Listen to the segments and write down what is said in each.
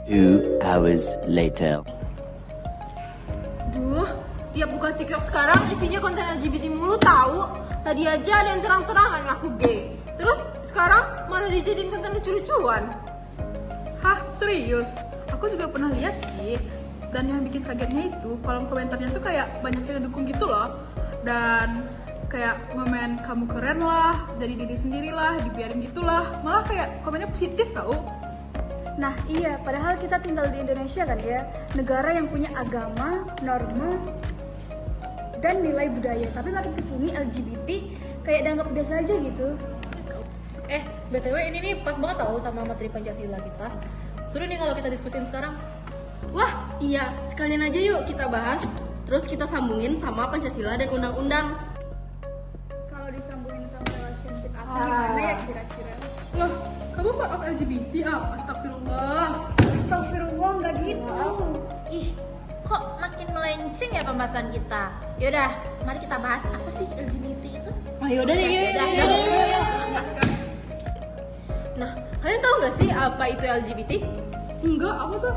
2 hours later. Duh, tiap buka TikTok sekarang isinya konten LGBT mulu tahu. Tadi aja ada yang terang-terangan ngaku gay. Terus sekarang malah dijadiin konten lucu-lucuan. Hah, serius? Aku juga pernah lihat sih. Dan yang bikin kagetnya itu, kolom komentarnya tuh kayak banyak yang dukung gitu loh. Dan kayak ngomen kamu keren lah, jadi diri sendiri lah, dibiarin gitulah. Malah kayak komennya positif tau. Nah iya, padahal kita tinggal di Indonesia kan ya, negara yang punya agama, norma, dan nilai budaya. Tapi makin kesini LGBT kayak dianggap biasa aja gitu. BTW ini nih pas banget tau sama materi Pancasila kita. Seru nih kalau kita diskusin sekarang. Wah, iya, sekalian aja yuk kita bahas. Terus kita sambungin sama Pancasila dan undang-undang. Kalau disambungin sama relationship apa gimana ya kira-kira? Loh, kamu maaf LGBT? Astagfirullah. Astagfirullah, nggak gitu. Ih, kok makin melenceng ya pembahasan kita? Yaudah, mari kita bahas apa sih LGBT itu? Yaudah deh, Yaudah. Nah, kalian tahu nggak sih apa itu LGBT? Enggak, apa tuh?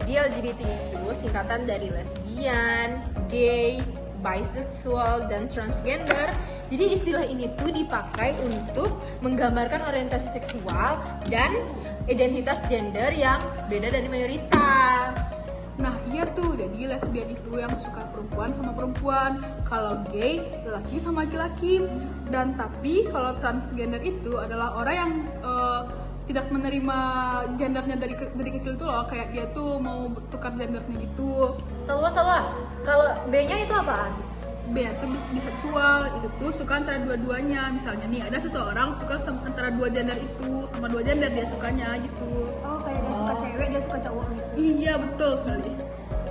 Di LGBT itu singkatan dari lesbian, gay, bisexual, dan transgender. Jadi istilah ini tuh dipakai untuk menggambarkan orientasi seksual dan identitas gender yang beda dari mayoritas. Nah iya tuh, jadi lesbian itu yang suka perempuan sama perempuan. Kalau gay, lelaki sama laki-laki. Dan tapi kalau transgender itu adalah orang yang tidak menerima gendernya dari kecil tuh loh. Kayak dia tuh mau tukar gendernya gitu. Salah. Kalau B-nya itu apaan? B itu biseksual, itu tuh suka antara dua-duanya. Misalnya nih ada seseorang suka antara dua gender itu, sama dua gender dia sukanya gitu. Oh, kayak dia suka cewek, dia suka cowok gitu. Iya betul sekali.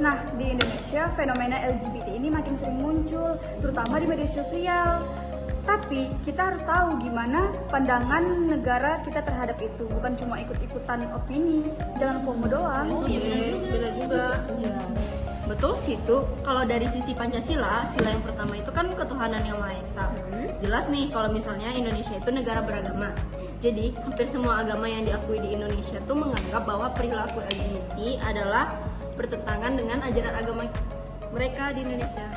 Nah, di Indonesia fenomena LGBT ini makin sering muncul, terutama di media sosial. Tapi kita harus tahu gimana pandangan negara kita terhadap itu, bukan cuma ikut-ikutan opini. Jangan FOMO doang. Benar juga. Iya. Betul sih itu. Kalau dari sisi Pancasila, sila yang pertama itu kan ketuhanan yang Maha Esa. Jelas nih kalau misalnya Indonesia itu negara beragama. Jadi hampir semua agama yang diakui di Indonesia tuh menganggap bahwa perilaku LGBT adalah bertentangan dengan ajaran agama mereka di Indonesia.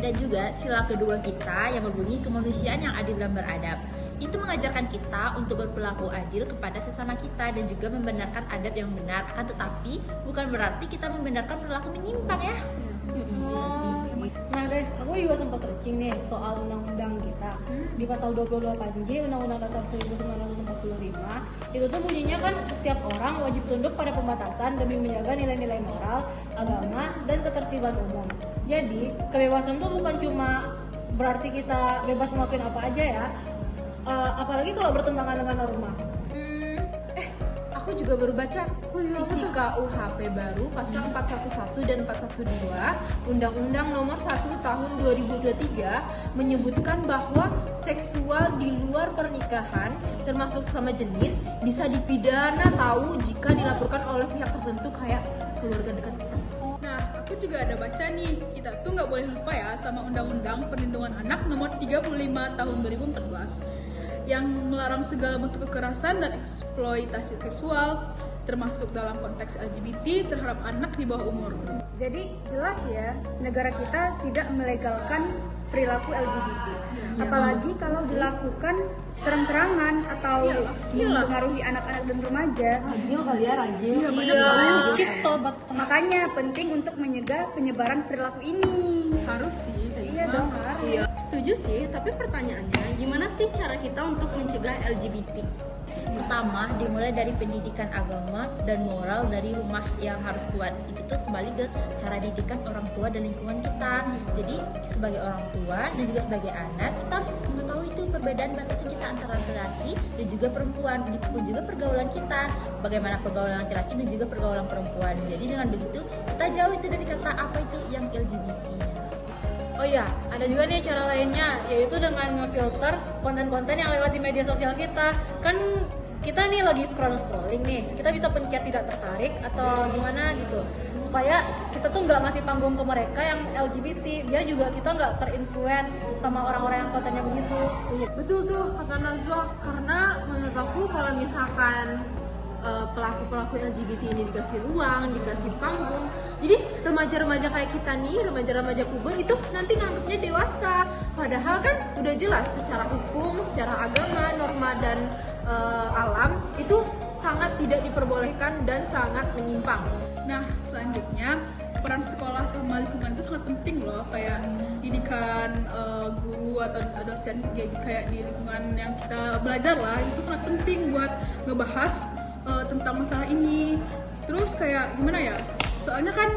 Dan juga sila kedua kita yang berbunyi kemanusiaan yang adil dan beradab. Itu mengajarkan kita untuk berperilaku adil kepada sesama kita dan juga membenarkan adab yang benar. Akan tetapi bukan berarti kita membenarkan perilaku menyimpang ya. Nah guys, aku juga sempat searching nih soal undang-undang kita. Di pasal 28J Undang-Undang Dasar 1945 itu tuh bunyinya kan setiap orang wajib tunduk pada pembatasan demi menjaga nilai-nilai moral, agama, dan ketertiban umum. Jadi kebebasan tuh bukan cuma berarti kita bebas ngelakuin apa aja ya, apalagi kalau bertentangan dengan norma. Aku juga baru baca isi KUHP baru pasal 411 dan 412 Undang-Undang Nomor 1 Tahun 2023 menyebutkan bahwa seksual di luar pernikahan termasuk sesama jenis bisa dipidana tahu jika dilaporkan oleh pihak tertentu kayak keluarga dekat kita. Nah, aku juga ada baca nih, kita tuh nggak boleh lupa ya sama Undang-Undang Perlindungan Anak Nomor 35 Tahun 2014 yang melarang segala bentuk kekerasan dan eksploitasi seksual termasuk dalam konteks LGBT terhadap anak di bawah umur. Jadi jelas ya, negara kita tidak melegalkan perilaku LGBT. Apalagi kalau dilakukan terang-terangan atau mempengaruhi anak-anak dan remaja. Ragil kali ya, ragil. Makanya penting untuk mencegah penyebaran perilaku ini. Harus sih, Iya dong, harus. Iya, setuju sih, tapi pertanyaannya gimana sih cara kita untuk mencegah LGBT? Pertama, dimulai dari pendidikan agama dan moral dari rumah yang harus kuat. Itu tuh kembali ke cara didikan orang tua dan lingkungan kita. Jadi sebagai orang tua dan juga sebagai anak, kita harus mengetahui itu perbedaan batasan kita antara laki-laki dan juga perempuan. Begitupun juga pergaulan kita, bagaimana pergaulan laki-laki dan juga pergaulan perempuan. Jadi dengan begitu kita jauh itu dari kata apa itu yang LGBT. Oh iya, ada juga nih cara lainnya, yaitu dengan ngefilter konten-konten yang lewat di media sosial kita. Kan kita nih lagi scrolling nih, kita bisa pencet tidak tertarik atau gimana gitu, supaya kita tuh nggak ngasih panggung ke mereka yang LGBT, biar juga kita nggak terinfluence sama orang-orang yang kontennya begitu. Betul tuh kata Najwa, karena menurut aku kalau misalkan pelaku-pelaku LGBT ini dikasih ruang, dikasih panggung. Jadi remaja-remaja kayak kita nih, remaja-remaja puber itu nanti nganggapnya dewasa. Padahal kan udah jelas secara hukum, secara agama, norma dan alam itu sangat tidak diperbolehkan dan sangat menyimpang. Nah, selanjutnya peran sekolah sama lingkungan itu sangat penting loh, kayak didikan guru atau dosen kayak di lingkungan yang kita belajar lah, itu sangat penting buat ngebahas tentang masalah ini. Terus kayak gimana ya, soalnya kan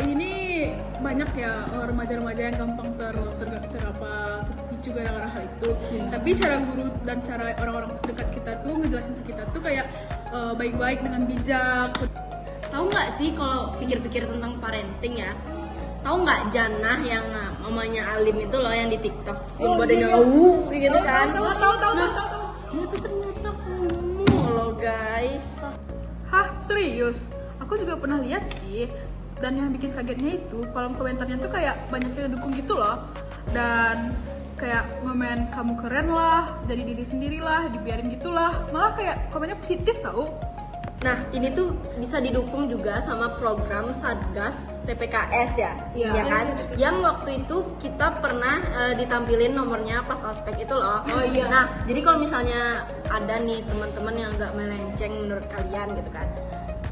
ini banyak ya remaja-remaja yang gampang terpicu gara-gara hal itu. Tapi cara guru dan cara orang-orang dekat kita tuh ngejelasin ke kita tuh kayak baik-baik dengan bijak. Tahu nggak sih kalau pikir-pikir tentang parenting ya? Tahu nggak Jannah yang mamanya Alim itu loh yang di TikTok yang badannya gitu kan? Tahu. Dia tuh ternyata homo loh guys. Hah, serius? Aku juga pernah lihat sih. Dan yang bikin kagetnya itu kolom komentarnya tuh kayak banyak yang dukung gitu loh. Dan kayak ngomen kamu keren lah, jadi diri sendiri lah, dibiarin gitulah. Malah kayak komennya positif tau. Nah, ini tuh bisa didukung juga sama program Satgas PPKS ya, ya kan? Yang waktu itu kita pernah ditampilin nomornya pas ospek itu loh. Oh iya. Nah, jadi kalau misalnya ada nih teman-teman yang agak melenceng menurut kalian gitu kan,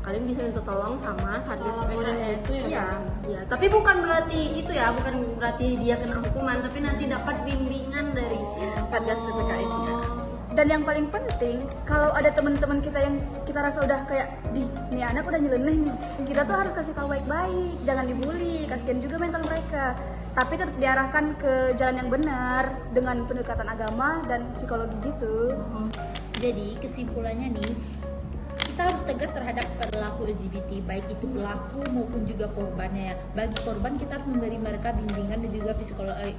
kalian bisa minta tolong sama Satgas PPKS. Iya. Tapi bukan berarti itu ya, bukan berarti dia kena hukuman, tapi nanti dapat bimbingan dari Satgas PPKS-nya. Dan yang paling penting, kalau ada teman-teman kita yang kita rasa udah kayak nih anak udah nyeleneh nih, kita tuh harus kasih tahu baik-baik, jangan dibully, kasihan juga mental mereka. Tapi tetap diarahkan ke jalan yang benar dengan pendekatan agama dan psikologi gitu. Jadi kesimpulannya nih, kita harus tegas terhadap perilaku LGBT, baik itu pelaku maupun juga korbannya ya. Bagi korban kita harus memberi mereka bimbingan dan juga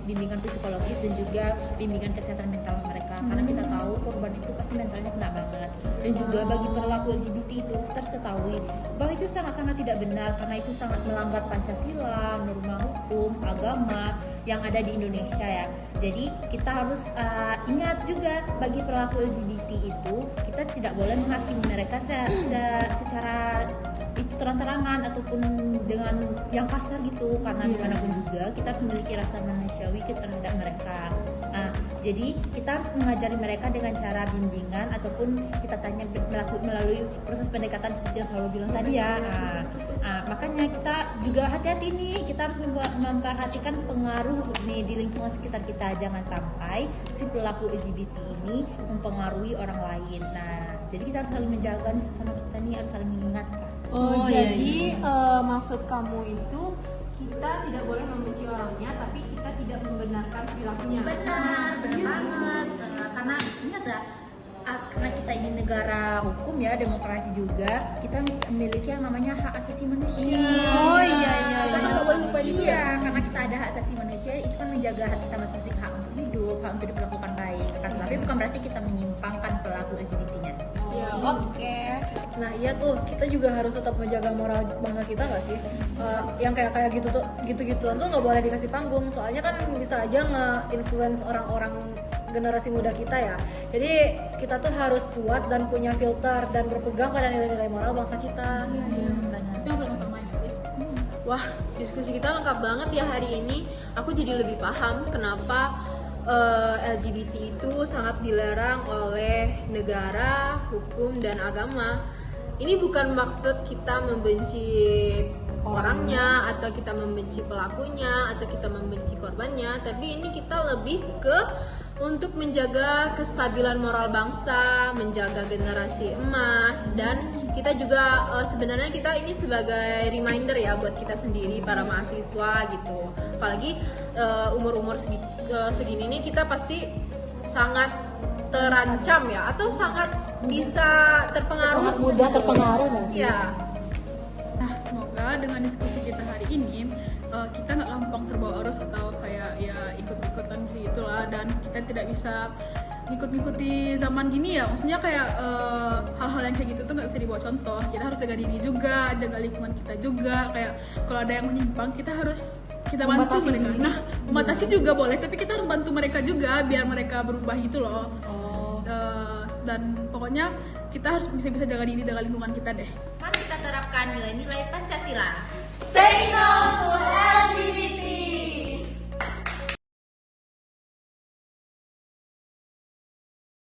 bimbingan psikologis dan juga bimbingan kesehatan mental mereka, karena kita tahu korban itu pasti mentalnya kena banget. Dan juga bagi perilaku LGBT itu kita harus ketahui bahwa itu sangat-sangat tidak benar, karena itu sangat melanggar Pancasila, norma hukum, agama yang ada di Indonesia ya. Jadi kita harus ingat juga bagi perilaku LGBT itu kita tidak boleh menghakimi mereka secara itu terang-terangan ataupun dengan yang kasar gitu, karena dimanapun juga kita harus memiliki rasa manusiawi terhadap mereka. Nah, jadi kita harus mengajari mereka dengan cara bimbingan ataupun kita tanya melalui proses pendekatan seperti yang selalu bilang tadi ya. Makanya kita juga hati-hati nih, kita harus memperhatikan pengaruh nih di lingkungan sekitar kita, jangan sampai si pelaku LGBT ini mempengaruhi orang lain. Nah, jadi kita harus saling menjaga nih sesama kita nih, harus saling mengingatkan. Jadi maksud kamu itu kita tidak boleh membenci orangnya, tapi kita tidak membenarkan perilakunya. Benar banget. Karena ingat ya, karena kita ini negara hukum ya, demokrasi juga, kita memiliki yang namanya hak asasi manusia. Kita kan nggak boleh lupa itu. Iya, karena kita ada hak asasi manusia, itu kan menjaga hak kita masing-masing, hak untuk hidup, hak untuk diperlakukan baik. Tapi bukan berarti kita menyimpangkan pelaku LGBT-nya. Oke. Nah iya tuh, kita juga harus tetap menjaga moral bangsa kita nggak sih? Yang kayak gitu-gituan tuh nggak boleh dikasih panggung, soalnya kan bisa aja nge-influence orang-orang generasi muda kita ya. Jadi kita tuh harus kuat dan punya filter dan berpegang pada nilai-nilai moral bangsa kita. Itu yang paling utamanya sih. Wah, diskusi kita lengkap banget ya hari ini. Aku jadi lebih paham kenapa LGBT itu sangat dilarang oleh negara, hukum, dan agama. Ini bukan maksud kita membenci orangnya, atau kita membenci pelakunya, atau kita membenci korbannya, tapi ini kita lebih ke untuk menjaga kestabilan moral bangsa, menjaga generasi emas, dan kita juga sebenarnya kita ini sebagai reminder ya buat kita sendiri para mahasiswa gitu. Apalagi umur-umur segini nih kita pasti sangat terancam ya, atau sangat bisa terpengaruh. Mudah terpengaruh nggak sih? Iya. Nah, semoga dengan diskusi kita hari ini kita nggak gampang terbawa arus atau kayak ya ikut-ikutan gitulah, dan kita tidak bisa ngikuti zaman gini ya. Maksudnya kayak hal-hal yang kayak gitu tuh nggak bisa dibawa contoh. Kita harus jaga diri juga, jaga lingkungan kita juga. Kayak kalau ada yang menyimpang kita harus bantu mereka. Nah, membatasi juga boleh, tapi kita harus bantu mereka juga biar mereka berubah gitu loh. Dan pokoknya kita harus bisa jaga diri, jaga lingkungan kita deh. Mari kita terapkan nilai-nilai Pancasila. Say no